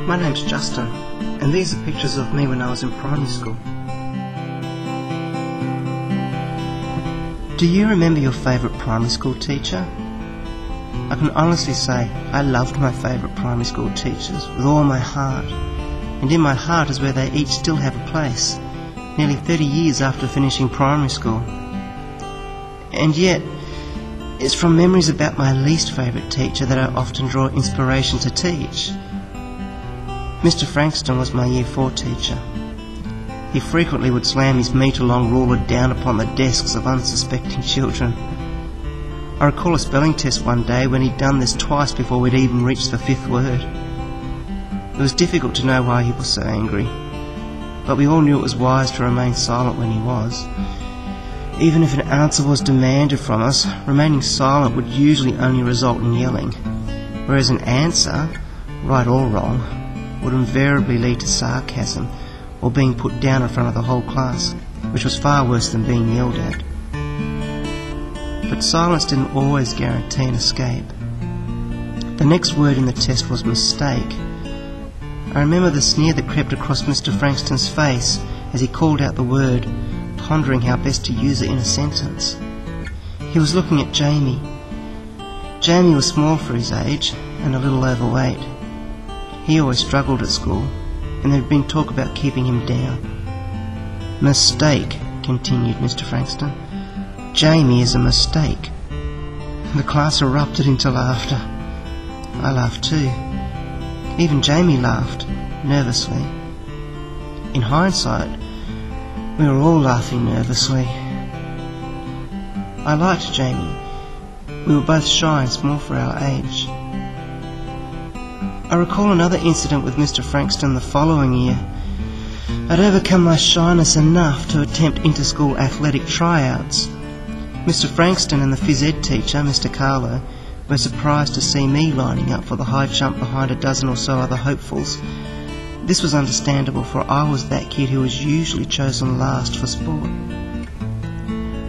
My name's Justin, and these are pictures of me when I was in primary school. Do you remember your favourite primary school teacher? I can honestly say I loved my favourite primary school teachers with all my heart, and in my heart is where they each still have a place, nearly 30 years after finishing primary school. And yet, it's from memories about my least favourite teacher that I often draw inspiration to teach. Mr. Frankston was my Year 4 teacher. He frequently would slam his metre-long ruler down upon the desks of unsuspecting children. I recall a spelling test one day when he'd done this twice before we'd even reached the 5th word. It was difficult to know why he was so angry, but we all knew it was wise to remain silent when he was. Even if an answer was demanded from us, remaining silent would usually only result in yelling, whereas an answer, right or wrong, would invariably lead to sarcasm or being put down in front of the whole class, which was far worse than being yelled at. But silence didn't always guarantee an escape. The next word in the test was mistake. I remember the sneer that crept across Mr. Frankston's face as he called out the word, pondering how best to use it in a sentence. He was looking at Jamie. Jamie was small for his age and a little overweight. He always struggled at school, and there had been talk about keeping him down. Mistake, continued Mr. Frankston. Jamie is a mistake. The class erupted into laughter. I laughed too. Even Jamie laughed, nervously. In hindsight, we were all laughing nervously. I liked Jamie. We were both shy and small for our age. I recall another incident with Mr. Frankston the following year. I'd overcome my shyness enough to attempt inter-school athletic tryouts. Mr. Frankston and the phys ed teacher, Mr. Carlo, were surprised to see me lining up for the high jump behind a dozen or so other hopefuls. This was understandable, for I was that kid who was usually chosen last for sport.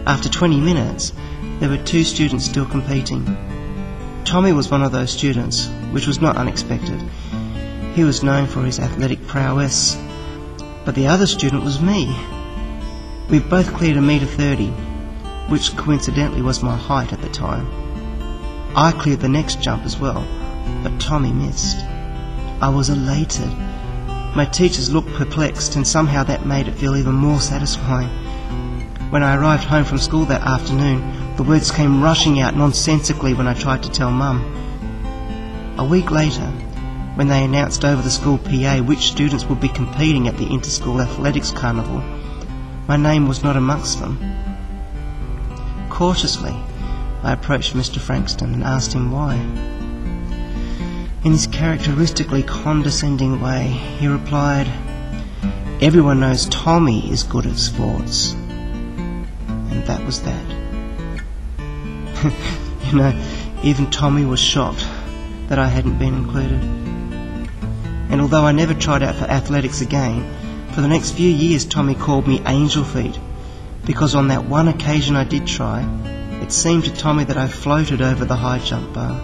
After 20 minutes, there were 2 students still competing. Tommy was one of those students, which was not unexpected. He was known for his athletic prowess. But the other student was me. We both cleared 1.30 m, which coincidentally was my height at the time. I cleared the next jump as well, but Tommy missed. I was elated. My teachers looked perplexed, and somehow that made it feel even more satisfying. When I arrived home from school that afternoon, the words came rushing out nonsensically when I tried to tell Mum. A week later, when they announced over the school PA which students would be competing at the Inter-School Athletics Carnival, my name was not amongst them. Cautiously, I approached Mr. Frankston and asked him why. In his characteristically condescending way, he replied, "Everyone knows Tommy is good at sports." And that was that. You know, even Tommy was shocked that I hadn't been included. And although I never tried out for athletics again, for the next few years Tommy called me Angel Feet, because on that one occasion I did try, it seemed to Tommy that I floated over the high jump bar.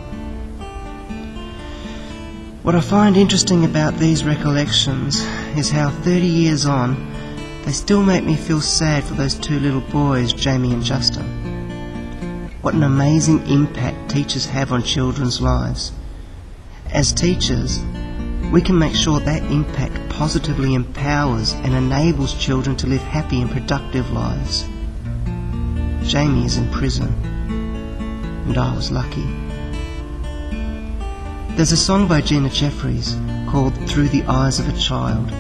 What I find interesting about these recollections is how 30 years on, they still make me feel sad for those 2 little boys, Jamie and Justin. What an amazing impact teachers have on children's lives. As teachers, we can make sure that impact positively empowers and enables children to live happy and productive lives. Jamie is in prison, and I was lucky. There's a song by Gina Jeffries called Through the Eyes of a Child.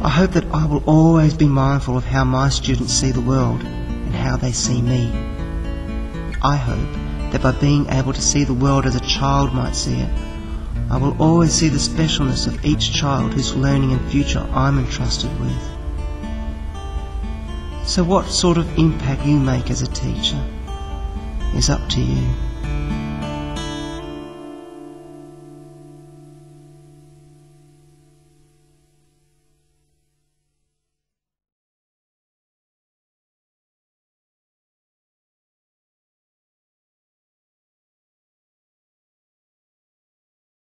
I hope that I will always be mindful of how my students see the world and how they see me. I hope that by being able to see the world as a child might see it, I will always see the specialness of each child whose learning and future I'm entrusted with. So what sort of impact you make as a teacher is up to you.